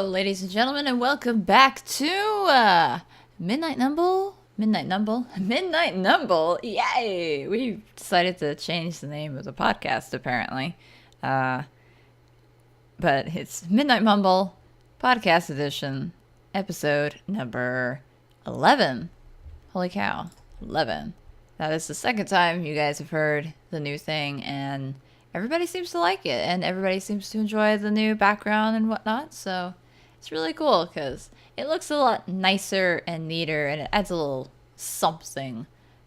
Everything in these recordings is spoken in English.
Ladies and gentlemen, and welcome back to Midnight Numble. Midnight Numble. Yay! We decided to change the name of the podcast, apparently. But it's Midnight Mumble Podcast Edition, episode number 11. Holy cow, 11. That is the second time you guys have heard the new thing, and everybody seems to like it, and everybody seems to enjoy the new background and whatnot, so it's really cool because it looks a lot nicer and neater, and it adds a little something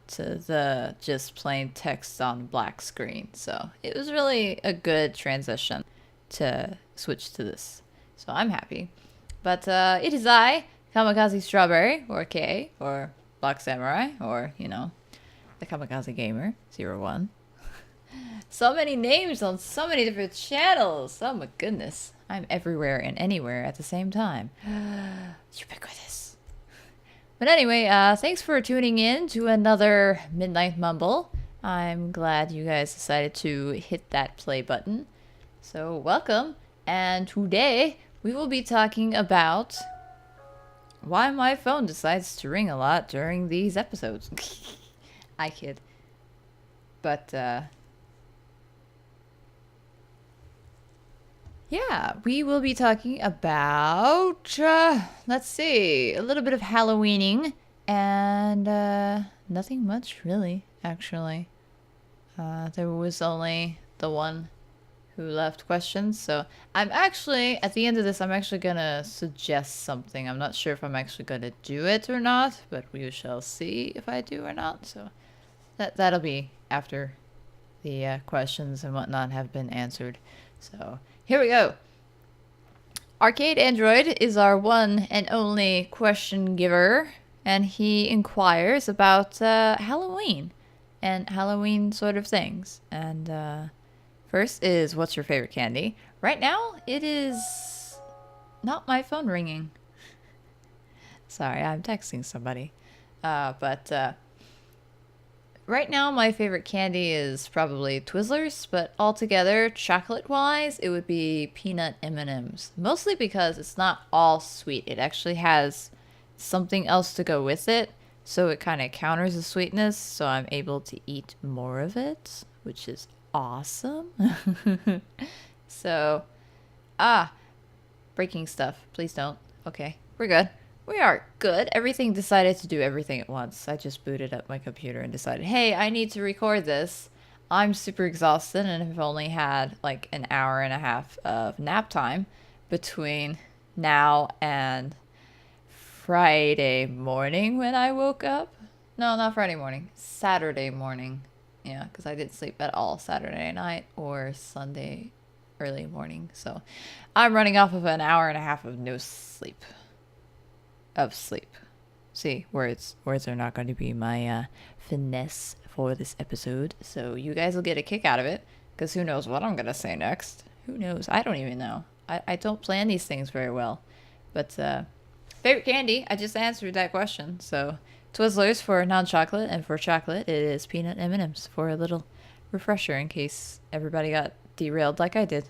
to the just plain text on black screen. So it was really a good transition to switch to this, so I'm happy. But it is I, Kamikaze Strawberry, or K, or Black Samurai, or, you know, the Kamikaze Gamer 01. So many names on so many different channels. Oh my goodness. I'm everywhere and anywhere at the same time. Ubiquitous. But anyway, thanks for tuning in to another Midnight Mumble. I'm glad you guys decided to hit that play button. So welcome. And today we will be talking about why my phone decides to ring a lot during these episodes. I kid. But, yeah, we will be talking about, let's see, a little bit of Halloweening and nothing much really, actually. There was only the one who left questions, so I'm actually, at the end of this, I'm actually gonna suggest something. I'm not sure if I'm actually gonna do it or not, but we shall see if I do or not, so that'll be after the questions and whatnot have been answered. So here we go. Arcade Android is our one and only question giver, and he inquires about Halloween and Halloween sort of things. And first is, what's your favorite candy? Right now, it is not my phone ringing. Sorry, I'm texting somebody. But right now, my favorite candy is probably Twizzlers, but altogether, chocolate-wise, it would be peanut M&Ms. Mostly because it's not all sweet. It actually has something else to go with it, so it kind of counters the sweetness, so I'm able to eat more of it, which is awesome. So, breaking stuff. Please don't. Okay, we're good. We are good. Everything decided to do everything at once. I just booted up my computer and decided, hey, I need to record this. I'm super exhausted and have only had like an hour and a half of nap time between now and Friday morning when I woke up. No, not Friday morning. Saturday morning. Yeah, because I didn't sleep at all Saturday night or Sunday early morning. So I'm running off of an hour and a half of no sleep. See, words are not going to be my finesse for this episode, so you guys will get a kick out of it, because who knows what I'm going to say next. Who knows? I don't even know. I don't plan these things very well. But favorite candy, I just answered that question. So Twizzlers for non-chocolate, and for chocolate it is peanut M&Ms for a little refresher in case everybody got derailed like I did.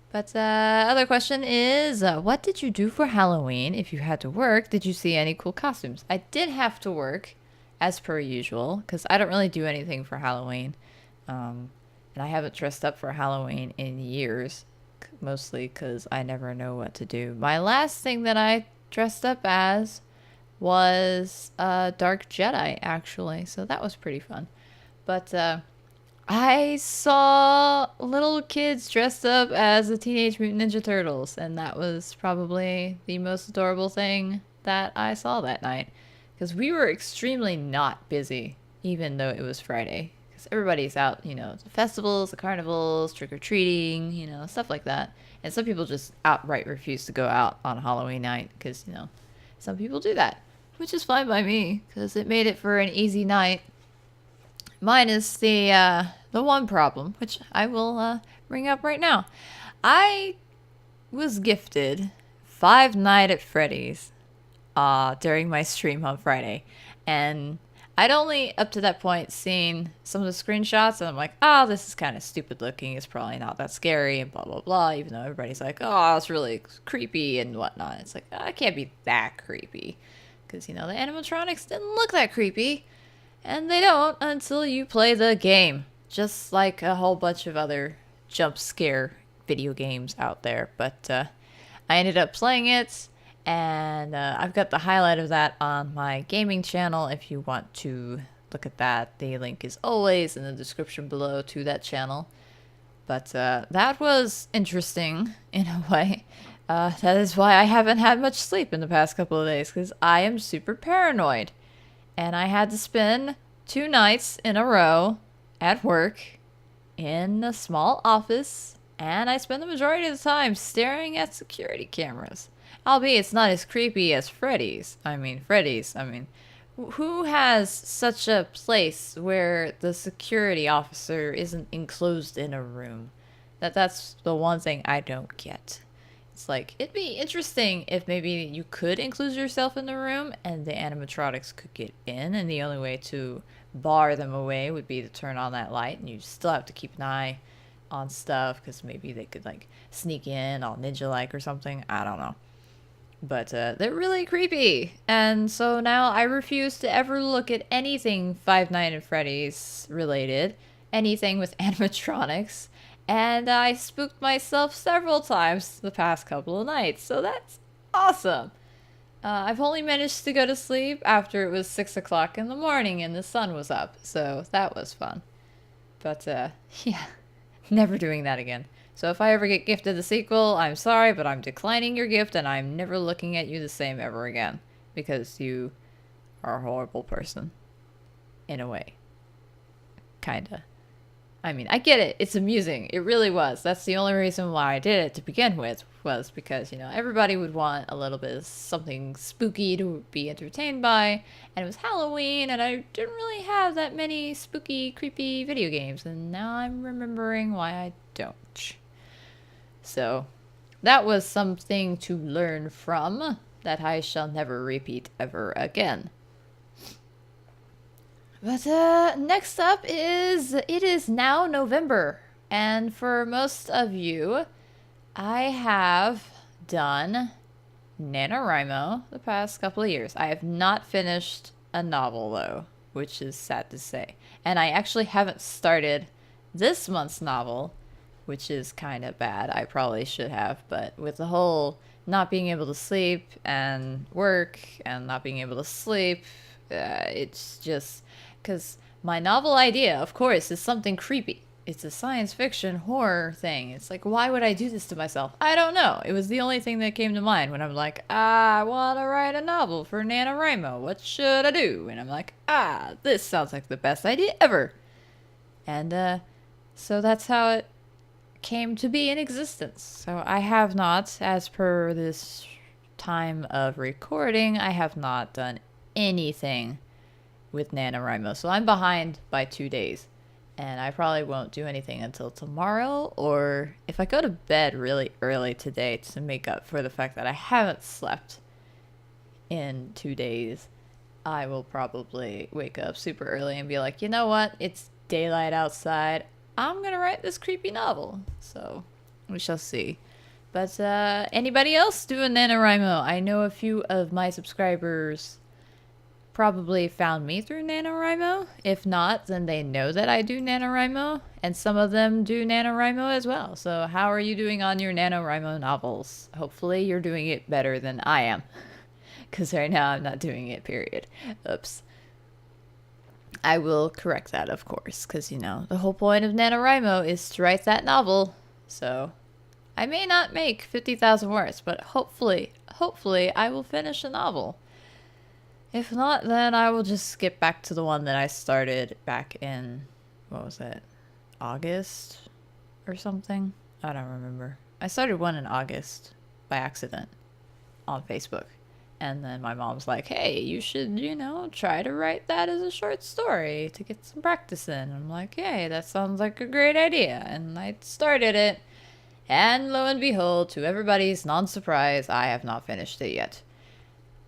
But other question is, what did you do for Halloween? If you had to work, did you see any cool costumes? I did have to work, as per usual, because I don't really do anything for Halloween. And I haven't dressed up for Halloween in years, mostly because I never know what to do. My last thing that I dressed up as was Dark Jedi, actually, so that was pretty fun. But I saw little kids dressed up as the Teenage Mutant Ninja Turtles, and that was probably the most adorable thing that I saw that night. Because we were extremely not busy, even though it was Friday. Because everybody's out, you know, the festivals, the carnivals, trick-or-treating, you know, stuff like that. And some people just outright refuse to go out on Halloween night, because, you know, some people do that. Which is fine by me, because it made it for an easy night. Mine is the one problem, which I will bring up right now. I was gifted Five Nights at Freddy's during my stream on Friday, and I'd only up to that point seen some of the screenshots, and I'm like, oh, this is kind of stupid looking. It's probably not that scary, and blah blah blah. Even though everybody's like, oh, it's really creepy and whatnot. It's like, oh, it can't be that creepy, because the animatronics didn't look that creepy, and they don't until you play the game. Just like a whole bunch of other jump scare video games out there. But I ended up playing it. And I've got the highlight of that on my gaming channel if you want to look at that. The link is always in the description below to that channel. But that was interesting in a way. That is why I haven't had much sleep in the past couple of days, because I am super paranoid. And I had to spend 2 nights in a row at work in a small office, and I spent the majority of the time staring at security cameras. Albeit it's not as creepy as Freddys. Who has such a place where the security officer isn't enclosed in a room? That's the one thing I don't get. It's like, it'd be interesting if maybe you could enclose yourself in the room and the animatronics could get in, and the only way to bar them away would be to turn on that light, and you still have to keep an eye on stuff because maybe they could like sneak in all ninja-like or something. I don't know. But they're really creepy, and so now I refuse to ever look at anything Five Nights at Freddy's related, anything with animatronics, and I spooked myself several times the past couple of nights, so that's awesome. I've only managed to go to sleep after it was 6 o'clock in the morning and the sun was up, so that was fun. But yeah, never doing that again. So if I ever get gifted the sequel, I'm sorry, but I'm declining your gift and I'm never looking at you the same ever again. Because you are a horrible person. In a way. Kinda. I mean, I get it. It's amusing. It really was. That's the only reason why I did it to begin with. Was because, everybody would want a little bit of something spooky to be entertained by. And it was Halloween and I didn't really have that many spooky, creepy video games. And now I'm remembering why I don't. So, that was something to learn from that I shall never repeat ever again. But next up it is now November, and for most of you, I have done NaNoWriMo the past couple of years. I have not finished a novel though, which is sad to say. And I actually haven't started this month's novel, which is kind of bad. I probably should have, but with the whole not being able to sleep and work and not being able to sleep, it's just because my novel idea, of course, is something creepy. It's a science fiction horror thing. It's like, why would I do this to myself? I don't know. It was the only thing that came to mind when I'm like, I want to write a novel for NaNoWriMo. What should I do? And I'm like, this sounds like the best idea ever. And so that's how it came to be in existence. So I have not, as per this time of recording, I have not done anything with NaNoWriMo. So I'm behind by 2 days. And I probably won't do anything until tomorrow, or if I go to bed really early today to make up for the fact that I haven't slept in 2 days, I will probably wake up super early and be like, you know what? It's daylight outside. I'm gonna write this creepy novel. So we shall see. But anybody else doing NaNoWriMo? I know a few of my subscribers probably found me through NaNoWriMo. If not, then they know that I do NaNoWriMo, and some of them do NaNoWriMo as well. So how are you doing on your NaNoWriMo novels? Hopefully you're doing it better than I am, because right now I'm not doing it, period. Oops. I will correct that, of course, because, you know, the whole point of NaNoWriMo is to write that novel. So I may not make 50,000 words, but hopefully I will finish a novel. If not, then I will just skip back to the one that I started back in, what was it, August or something? I don't remember. I started one in August by accident on Facebook. And then my mom's like, hey, you should, you know, try to write that as a short story to get some practice in. I'm like, hey, that sounds like a great idea. And I started it. And lo and behold, to everybody's non-surprise, I have not finished it yet.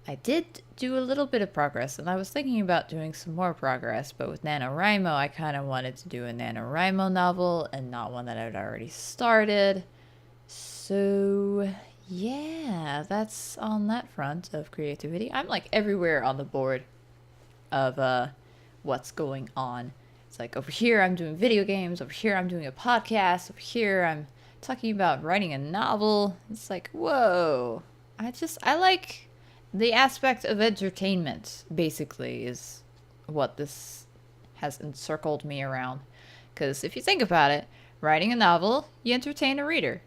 I did do a little bit of progress, and I was thinking about doing some more progress, but with NaNoWriMo, I kind of wanted to do a NaNoWriMo novel and not one that I'd already started. So yeah, that's on that front of creativity. I'm like everywhere on the board of what's going on. It's like over here I'm doing video games, over here I'm doing a podcast, over here I'm talking about writing a novel. It's like, whoa. I like the aspect of entertainment, basically, is what this has encircled me around. Because if you think about it, writing a novel, you entertain a reader.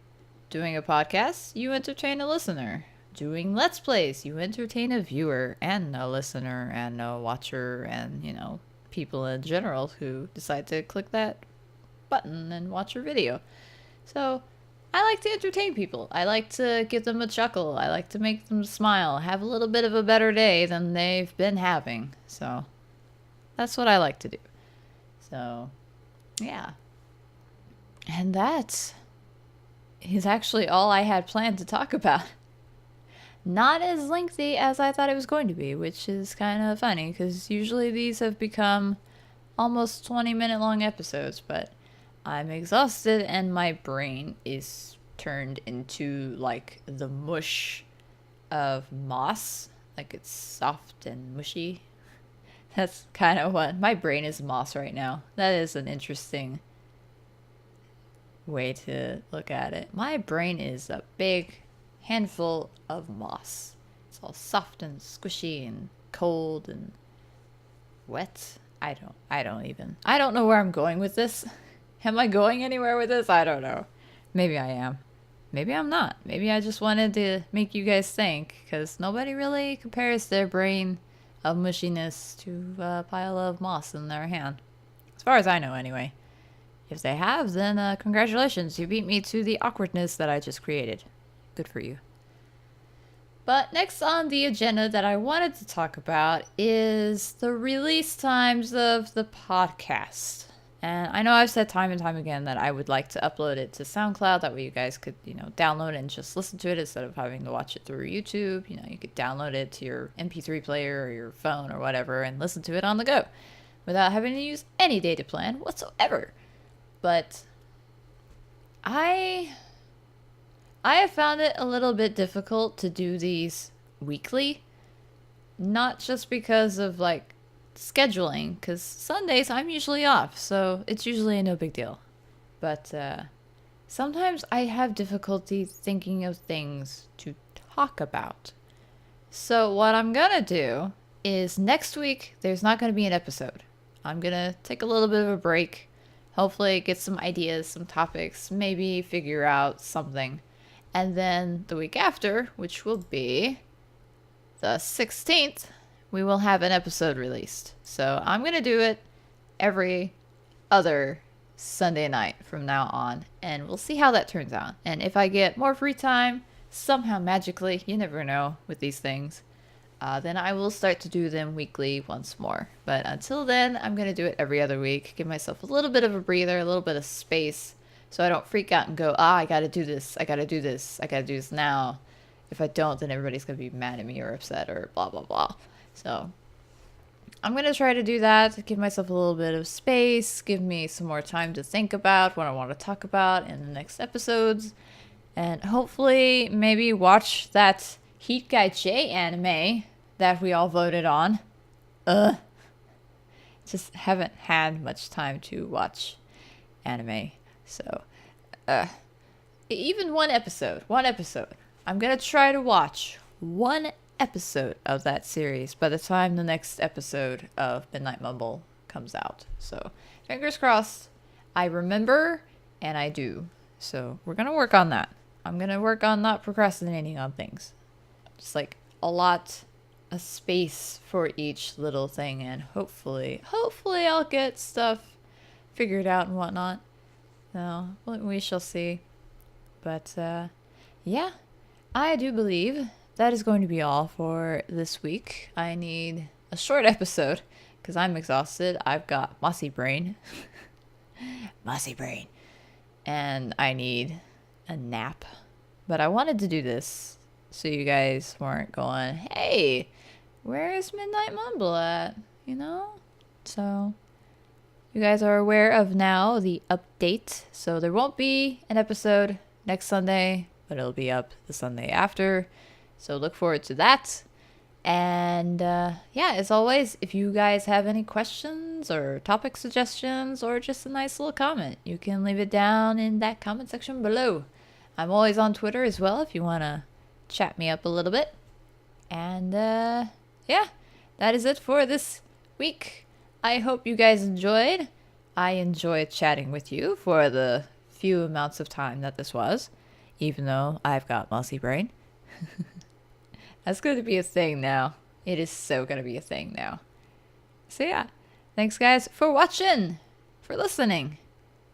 Doing a podcast, you entertain a listener. Doing Let's Plays, you entertain a viewer and a listener and a watcher and, you know, people in general who decide to click that button and watch your video. So I like to entertain people. I like to give them a chuckle. I like to make them smile, have a little bit of a better day than they've been having. So that's what I like to do. So yeah. And that is actually all I had planned to talk about. Not as lengthy as I thought it was going to be, which is kind of funny because usually these have become almost 20-minute long episodes, but I'm exhausted and my brain is turned into like the mush of moss. Like it's soft and mushy. That's kind of what my brain is, moss right now. That is an interesting way to look at it. My brain is a big handful of moss. It's all soft and squishy and cold and wet. I don't know where I'm going with this. Am I going anywhere with this? I don't know. Maybe I am. Maybe I'm not. Maybe I just wanted to make you guys think, because nobody really compares their brain of mushiness to a pile of moss in their hand. As far as I know, anyway. If they have, then congratulations. You beat me to the awkwardness that I just created. Good for you. But next on the agenda that I wanted to talk about is the release times of the podcast. And I know I've said time and time again that I would like to upload it to SoundCloud. That way you guys could, you know, download it and just listen to it instead of having to watch it through YouTube. You know, you could download it to your MP3 player or your phone or whatever and listen to it on the go without having to use any data plan whatsoever. But I have found it a little bit difficult to do these weekly. Not just because of, like, scheduling, because Sundays I'm usually off, so it's usually no big deal. But sometimes I have difficulty thinking of things to talk about. So what I'm gonna do is next week there's not gonna be an episode. I'm gonna take a little bit of a break, hopefully get some ideas, some topics, maybe figure out something. And then the week after, which will be the 16th, we will have an episode released. So I'm going to do it every other Sunday night from now on. And we'll see how that turns out. And if I get more free time, somehow magically, you never know with these things, then I will start to do them weekly once more. But until then, I'm going to do it every other week. Give myself a little bit of a breather, a little bit of space, so I don't freak out and go, I gotta do this, I gotta do this, I gotta do this now. If I don't, then everybody's gonna be mad at me or upset or blah, blah, blah. So I'm gonna try to do that, give myself a little bit of space, give me some more time to think about what I want to talk about in the next episodes, and hopefully maybe watch that Heat Guy J anime that we all voted on. Just haven't had much time to watch anime. So, even one episode. I'm going to try to watch one episode of that series by the time the next episode of Midnight Mumble comes out. So, fingers crossed. I remember and I do. So, we're going to work on that. I'm going to work on not procrastinating on things. Just like a lot of space for each little thing, and hopefully I'll get stuff figured out and whatnot. No, we shall see. But, yeah, I do believe that is going to be all for this week. I need a short episode because I'm exhausted. I've got Mossy brain. Mossy brain. And I need a nap. But I wanted to do this so you guys weren't going, hey, where is Midnight Mumble at? You know? So, you guys are aware of now the update. So, there won't be an episode next Sunday, but it'll be up the Sunday after. So, look forward to that. And yeah, as always, if you guys have any questions or topic suggestions or just a nice little comment, you can leave it down in that comment section below. I'm always on Twitter as well if you want to chat me up a little bit. And yeah, that is it for this week. I hope you guys enjoyed. I enjoyed chatting with you for the few amounts of time that this was, even though I've got mossy brain. That's going to be a thing now. It is so going to be a thing now. So yeah, thanks guys for watching, for listening.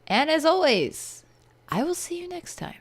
And as always, I will see you next time.